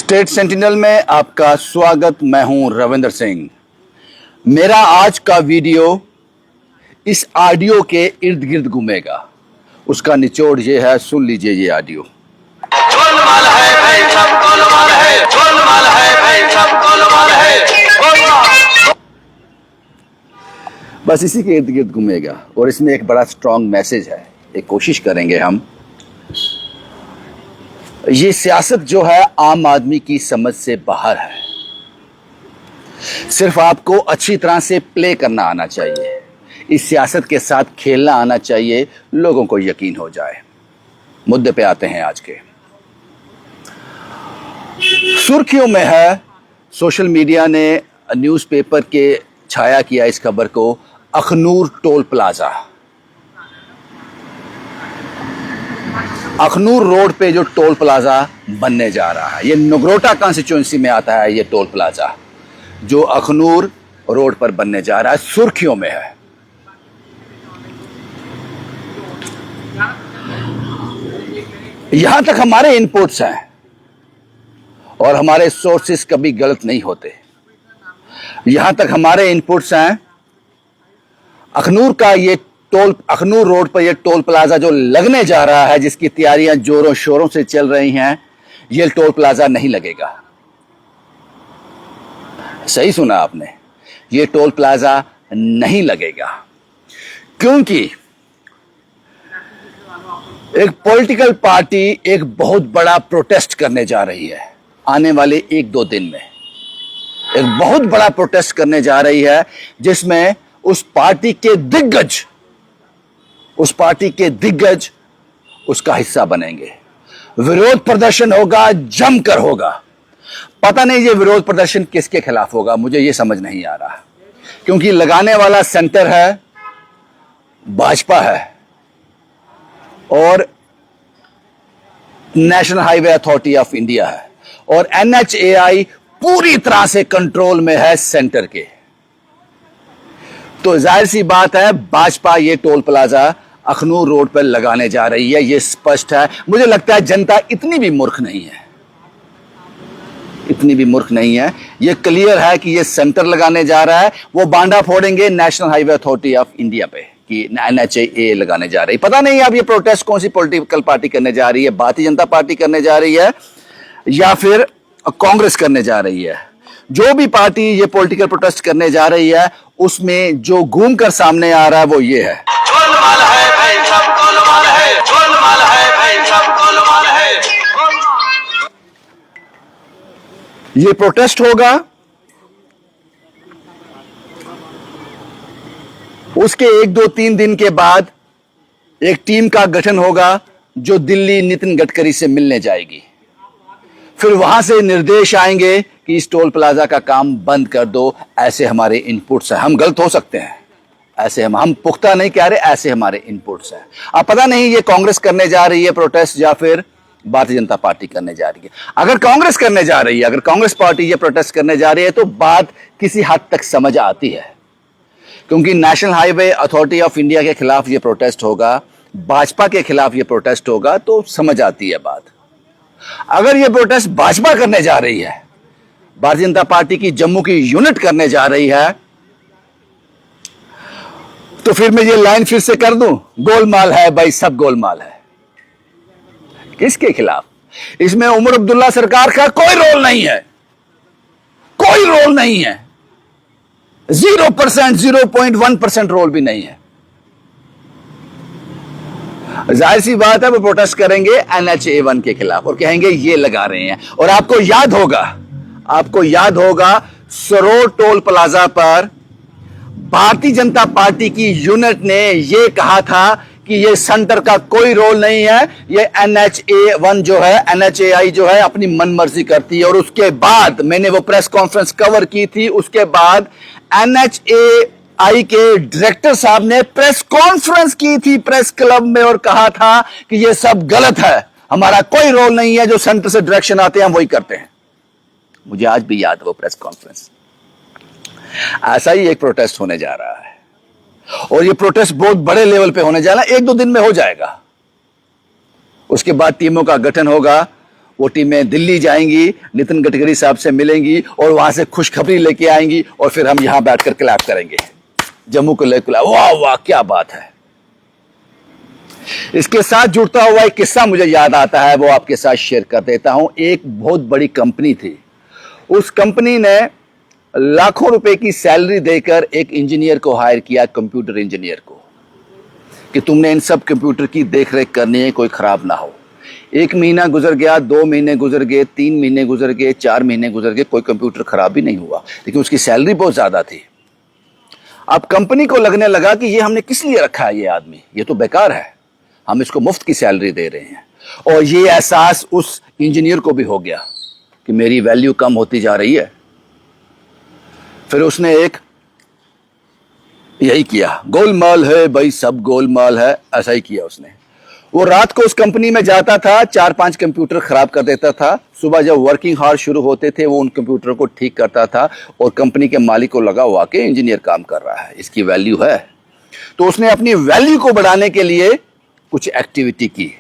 State sentinel में आपका स्वागत। मैं हूं रविंदर सिंह। मेरा आज का वीडियो इस ऑडियो के इर्द गिर्द घूमेगा। उसका निचोड़ ये है, सुन लीजिए ये ऑडियो। गोलमाल है भाई, सब गोलमाल है। गोलमाल है भाई, सब गोलमाल है। बस इसी के इर्द गिर्द घूमेगा और इसमें एक बड़ा स्ट्रांग मैसेज है। एक कोशिश करेंगे हम। ये सियासत जो है आम आदमी की समझ से बाहर है। सिर्फ आपको अच्छी तरह से प्ले करना आना चाहिए, इस सियासत के साथ खेलना आना चाहिए, लोगों को यकीन हो जाए। मुद्दे पे आते हैं आज के। सुर्खियों में है, सोशल मीडिया ने न्यूज़पेपर के छाया किया इस खबर को, Akhnoor toll plaza. Akhnoor road पे जो टोल प्लाजा बनने जा रहा है, ये नगरोटा कॉन्स्टिट्यूएंसी में आता है। ये टोल प्लाजा जो अखनूर रोड पर बनने जा रहा है, सुर्खियों में है। यहां तक हमारे इनपुट्स हैं और हमारे सोर्सेस कभी गलत नहीं होते। यहां तक हमारे इनपुट्स हैं, अखनूर रोड पर यह टोल प्लाजा जो लगने जा रहा है, जिसकी तैयारियां जोरों शोरों से चल रही हैं, यह टोल प्लाजा नहीं लगेगा। सही सुना आपने, यह टोल प्लाजा नहीं लगेगा, क्योंकि एक पॉलिटिकल पार्टी एक बहुत बड़ा प्रोटेस्ट करने जा रही है। आने वाले 1-2 दिन में एक बहुत बड़ा प्रोटेस्ट करने जा रही है, जिसमें उस पार्टी के दिग्गज उसका हिस्सा बनेंगे। विरोध प्रदर्शन होगा, जमकर होगा। पता नहीं ये विरोध प्रदर्शन किसके खिलाफ होगा, मुझे ये समझ नहीं आ रहा, क्योंकि लगाने वाला सेंटर है, भाजपा है और national highway authority of India है और NHAI पूरी तरह से कंट्रोल में है सेंटर के। तो जाहिर सी बात है, भाजपा ये टोल प्लाजा अखनूर रोड पर लगाने जा रही है, ये स्पष्ट है। मुझे लगता है जनता इतनी भी मूर्ख नहीं है, ये क्लियर है कि ये सेंटर लगाने जा रहा है। वो बांडा फोड़ेंगे national highway authority of India पे कि NHAI लगाने जा रही। पता नहीं अब ये प्रोटेस्ट कौन सी पॉलिटिकल पार्टी करने जा रही है, भारतीय जनता पार्टी करने जा रही है या फिर कांग्रेस करने जा रही है। जो भी पार्टी ये पॉलिटिकल प्रोटेस्ट करने जा रही है, उसमें जो घूम कर सामने आ रहा है वो ये है, गोलमाल है भाई, सब गोलमाल है। गोलमाल है भाई, सब गोलमाल है। ये प्रोटेस्ट होगा। उसके 1-2-3 दिन के बाद एक टीम का गठन होगा जो दिल्ली नितिन गडकरी से मिलने जाएगी। फिर वहां से निर्देश आएंगे कि इस टोल प्लाजा का काम बंद कर दो। ऐसे हमारे इनपुट्स हैं। हम गलत हो सकते हैं, ऐसे हम पुख्ता नहीं कह रहे, ऐसे हमारे इनपुट्स हैं। अब पता नहीं ये कांग्रेस करने जा रही है प्रोटेस्ट या फिर भारतीय जनता पार्टी करने जा रही है। अगर कांग्रेस करने जा रही है, अगर कांग्रेस पार्टी ये प्रोटेस्ट करने जा रही है, तो बात किसी हद तक समझ आती है, क्योंकि national highway authority of India के खिलाफ ये प्रोटेस्ट होगा, भाजपा के खिलाफ ये प्रोटेस्ट होगा, तो समझ आती है बात। अगर ये प्रोटेस्ट भाजपा करने जा रही है, भारतीय जनता पार्टी की जम्मू की यूनिट करने जा रही है, तो फिर मैं ये लाइन फिर से कर दूं, गोलमाल है भाई, सब गोलमाल है। किसके खिलाफ? इसमें उमर अब्दुल्ला सरकार का कोई रोल नहीं है, कोई रोल नहीं है। 0%, 0.1% रोल भी नहीं है। जाहिर सी बात है, वो प्रोटेस्ट करेंगे NHAI के खिलाफ और कहेंगे ये लगा रहे हैं। और आपको याद होगा सरोर टोल प्लाजा पर भारतीय जनता पार्टी की यूनिट ने यह कहा था कि ये सेंटर का कोई रोल नहीं है, ये NHAI जो है अपनी मनमर्जी करती है। और उसके बाद मैंने वो प्रेस कॉन्फ्रेंस कवर की थी, उसके बाद NHAI के डायरेक्टर साहब ने प्रेस कॉन्फ्रेंस की थी प्रेस क्लब में और कहा था कि ये सब गलत है, हमारा कोई रोल नहीं है, जो सेंटर से डायरेक्शन आते हैं हम वही करते हैं। मुझे आज भी याद है वो प्रेस कॉन्फ्रेंस। ऐसा ही एक प्रोटेस्ट होने जा रहा है और ये प्रोटेस्ट बहुत बड़े लेवल पे होने जा रहा है। 1-2 दिन में हो जाएगा। उसके बाद टीमों का गठन होगा, वो टीमें दिल्ली जाएंगी, नितिन गडकरी साहब से मिलेंगी और वहां से खुशखबरी लेके आएंगी और फिर हम यहां बैठकर क्लैप करेंगे, जम्मू को लेकर। वाह वाह क्या बात है। इसके साथ जुड़ता हुआ एक किस्सा मुझे याद आता है, वो आपके साथ शेयर कर देता हूं। एक बहुत बड़ी कंपनी थी, उस कंपनी ने लाखों रुपए की सैलरी देकर एक इंजीनियर को हायर किया, कंप्यूटर इंजीनियर को, कि तुमने इन सब कंप्यूटर की देखरेख करनी है, कोई खराब ना हो। 1 महीना गुजर गया, 2 महीने गुजर गए, 3 महीने गुजर गए, 4 महीने गुजर गए, कोई कंप्यूटर खराब भी नहीं हुआ, लेकिन उसकी सैलरी बहुत ज्यादा थी। अब कंपनी को लगने लगा कि ये हमने किस लिए रखा है, ये आदमी ये तो बेकार है, हम इसको मुफ्त की सैलरी दे रहे हैं। और ये एहसास उस इंजीनियर को भी हो गया कि मेरी वैल्यू कम होती जा रही है। फिर उसने एक यही किया, गोलमाल है भाई, सब गोलमाल है, ऐसा ही किया उसने। वो रात को उस कंपनी में जाता था, 4-5 कंप्यूटर खराब कर देता था। सुबह जब वर्किंग हार्स शुरू होते थे वो उन कंप्यूटर को ठीक करता था और कंपनी के मालिक को लगा हुआ कि इंजीनियर काम कर रहा है, इसकी वैल्यू है। तो उसने अपनी वैल्यू को बढ़ाने के लिए कुछ एक्टिविटी की,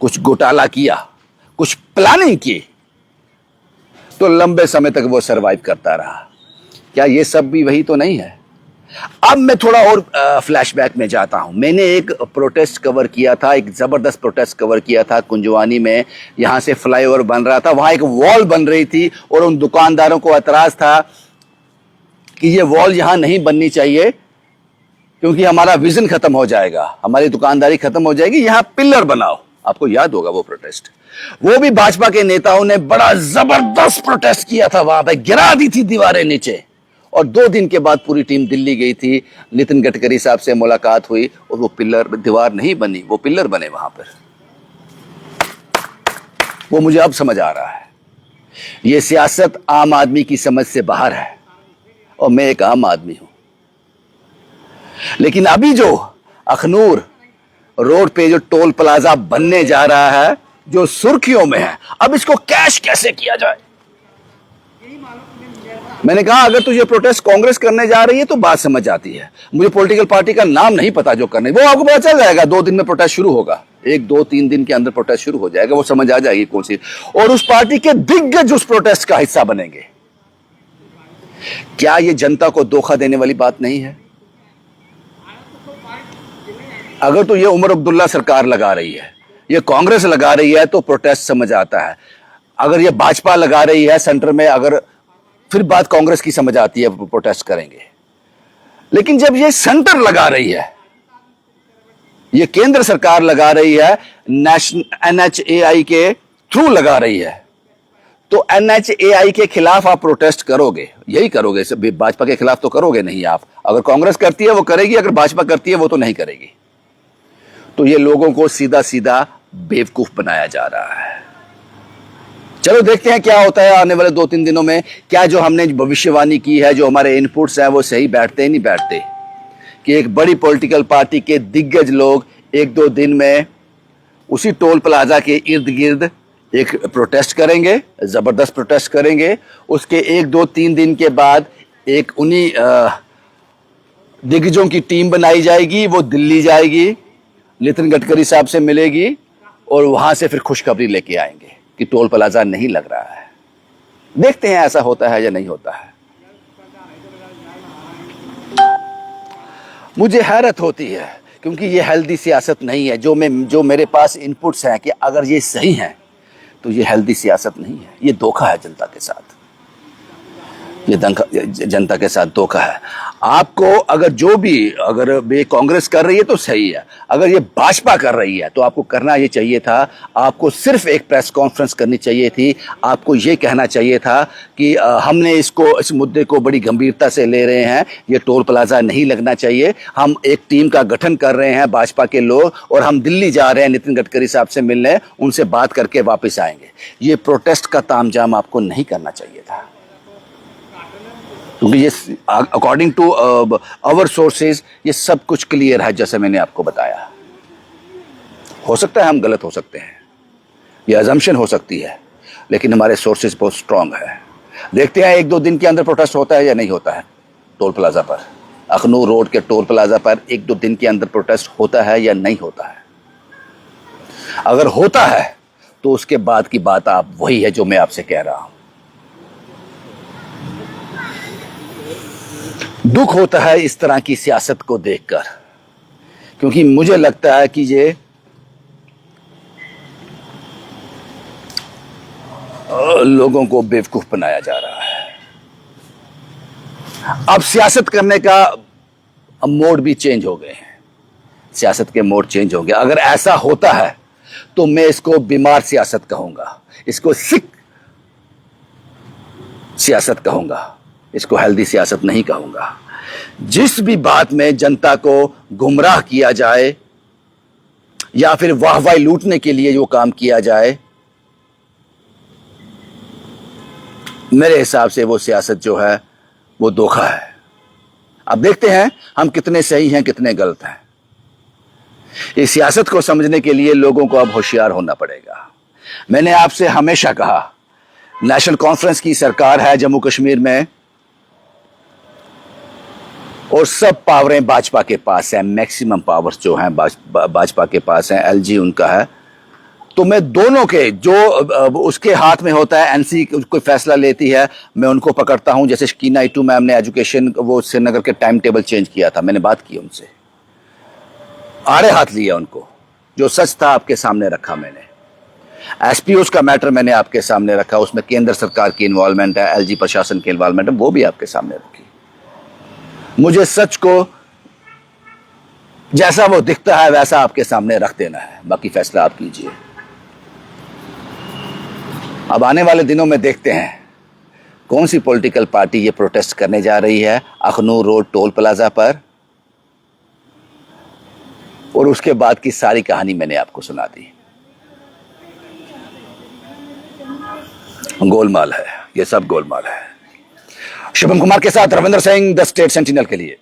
कुछ घोटाला किया, कुछ प्लानिंग की, तो लंबे समय तक वो सरवाइव करता रहा। क्या ये सब भी वही तो नहीं है? अब मैं थोड़ा और फ्लैशबैक में जाता हूं। मैंने एक प्रोटेस्ट कवर किया था, एक जबरदस्त प्रोटेस्ट कवर किया था कुंजवानी में। यहां से फ्लाईओवर बन रहा था, वहां एक वॉल बन रही थी और उन दुकानदारों को एतराज था कि ये वॉल यहां नहीं बननी चाहिए क्योंकि हमारा विजन खत्म हो जाएगा, हमारी दुकानदारी खत्म हो जाएगी, यहां पिलर बनाओ। आपको याद होगा वो प्रोटेस्ट। वो भी भाजपा के नेताओं ने बड़ा जबरदस्त प्रोटेस्ट किया था, वहां पे गिरा दी थी दीवारें नीचे। और 2 दिन के बाद पूरी टीम दिल्ली गई थी, नितिन गडकरी साहब से मुलाकात हुई और वो पिलर, दीवार नहीं बनी, वो पिलर बने वहां पर। वो मुझे अब समझ आ रहा है, ये सियासत आम आदमी की समझ से बाहर है और मैं एक आम आदमी हूं। लेकिन अभी जो अखनूर रोड पे जो टोल प्लाजा बनने जा रहा है, जो सुर्खियों में है, अब इसको कैश कैसे किया जाए। मैंने कहा अगर तुझे प्रोटेस्ट कांग्रेस करने जा रही है तो बात समझ आती है। मुझे पॉलिटिकल पार्टी का नाम नहीं पता जो करने, वो आपको पता चल जाएगा। 2 दिन में प्रोटेस्ट शुरू होगा, 1-2-3 दिन के अंदर प्रोटेस्ट शुरू हो जाएगा, वो समझ आ जाएगी कौन सी। और उस पार्टी के दिग्गज उस प्रोटेस्ट का हिस्सा बनेंगे। क्या ये जनता को धोखा देने वाली बात नहीं है? अगर तो ये उमर अब्दुल्ला सरकार लगा रही है, ये कांग्रेस लगा रही है तो प्रोटेस्ट समझ आता है। अगर ये भाजपा लगा रही है सेंटर में, अगर फिर बात कांग्रेस की समझ आती है, प्रोटेस्ट करेंगे। लेकिन जब ये सेंटर लगा रही है, ये केंद्र सरकार लगा रही है, नेशनल NHAI के थ्रू लगा रही है, तो NHAI के खिलाफ आप प्रोटेस्ट करोगे, यही करोगे। भाजपा के खिलाफ तो करोगे नहीं आप। अगर कांग्रेस करती है वो करेगी, अगर भाजपा करती है वो तो नहीं करेगी। तो ये लोगों को सीधा सीधा बेवकूफ बनाया जा रहा है। चलो देखते हैं क्या होता है आने वाले 2-3 दिनों में। क्या जो हमने भविष्यवाणी की है, जो हमारे इनपुट्स हैं, वो सही बैठते नहीं बैठते, कि एक बड़ी पॉलिटिकल पार्टी के दिग्गज लोग 1-2 दिन में उसी टोल प्लाजा के इर्द गिर्द एक प्रोटेस्ट करेंगे, जबरदस्त प्रोटेस्ट करेंगे। उसके 1-2-3 दिन के बाद एक उन्हीं दिग्गजों की टीम बनाई जाएगी, वो दिल्ली जाएगी, नितिन गडकरी साहब से मिलेगी और वहां से फिर खुशखबरी लेके आएंगे कि टोल प्लाजा नहीं लग रहा है। देखते हैं ऐसा होता है या नहीं होता है। मुझे हैरत होती है क्योंकि ये हेल्दी सियासत नहीं है। जो मेरे पास इनपुट्स हैं कि अगर ये सही हैं तो ये हेल्दी सियासत नहीं है, ये धोखा है जनता के साथ, ये जनता के साथ धोखा है। आपको अगर ये कांग्रेस कर रही है तो सही है, अगर ये भाजपा कर रही है तो आपको करना ये चाहिए था, आपको सिर्फ एक प्रेस कॉन्फ्रेंस करनी चाहिए थी। आपको ये कहना चाहिए था कि हमने इस मुद्दे को बड़ी गंभीरता से ले रहे हैं, ये टोल प्लाजा नहीं लगना चाहिए। हम एक टीम का गठन कर रहे हैं भाजपा के लोग और हम दिल्ली जा रहे हैं नितिन गडकरी साहब से मिलने, उनसे बात करके वापस आएंगे। ये प्रोटेस्ट का तामझाम आपको नहीं करना चाहिए था, क्योंकि ये अकॉर्डिंग टू आवर सोर्सेज ये सब कुछ क्लियर है, जैसे मैंने आपको बताया। हो सकता है हम गलत हो सकते हैं, ये अजम्पशन हो सकती है, लेकिन हमारे सोर्सेज बहुत स्ट्रांग है। देखते हैं 1-2 दिन के अंदर प्रोटेस्ट होता है या नहीं होता है। टोल प्लाजा पर, अखनूर रोड के टोल प्लाजा पर 1-2 दिन के अंदर प्रोटेस्ट होता है या नहीं होता है। अगर होता है तो उसके बाद की बात आप वही है जो मैं आपसे कह रहा हूं। दुख होता है इस तरह की सियासत को देखकर, क्योंकि मुझे लगता है कि ये लोगों को बेवकूफ बनाया जा रहा है। अब सियासत करने का मोड भी चेंज हो गए हैं, सियासत के मोड चेंज हो गया। अगर ऐसा होता है तो मैं इसको बीमार सियासत कहूंगा, इसको सिक सियासत कहूंगा, इसको हेल्दी सियासत नहीं कहूंगा। जिस भी बात में जनता को गुमराह किया जाए या फिर वाहवाही लूटने के लिए जो काम किया जाए, मेरे हिसाब से वो सियासत जो है वो धोखा है। अब देखते हैं हम कितने सही हैं कितने गलत हैं। इस सियासत को समझने के लिए लोगों को अब होशियार होना पड़ेगा। मैंने आपसे हमेशा कहा, नेशनल कॉन्फ्रेंस की सरकार है जम्मू कश्मीर में और सब पावरें भाजपा के पास हैं, मैक्सिमम पावर्स जो हैं भाजपा के पास हैं, एलजी उनका है। तो मैं दोनों के जो उसके हाथ में होता है, एनसी कोई फैसला लेती है, मैं उनको पकड़ता हूं। जैसे शकीना इटू मैम ने एजुकेशन वो श्रीनगर के टाइम टेबल चेंज किया था, मैंने बात की उनसे, आड़े हाथ लिया उनको, जो सच था आपके सामने रखा मैंने। एसपीओ का मैटर मैंने आपके सामने रखा, उसमें केंद्र सरकार की इन्वॉल्वमेंट है, एलजी प्रशासन की इन्वॉल्वमेंट है, वो भी आपके सामने रखी। मुझे सच को जैसा वो दिखता है वैसा आपके सामने रख देना है, बाकी फैसला आप कीजिए। अब आने वाले दिनों में देखते हैं कौन सी पॉलिटिकल पार्टी ये प्रोटेस्ट करने जा रही है अखनूर रोड टोल प्लाजा पर, और उसके बाद की सारी कहानी मैंने आपको सुना दी। गोलमाल है, ये सब गोलमाल है। शुभम कुमार के साथ Ravindra Singh, the state sentinel के लिए।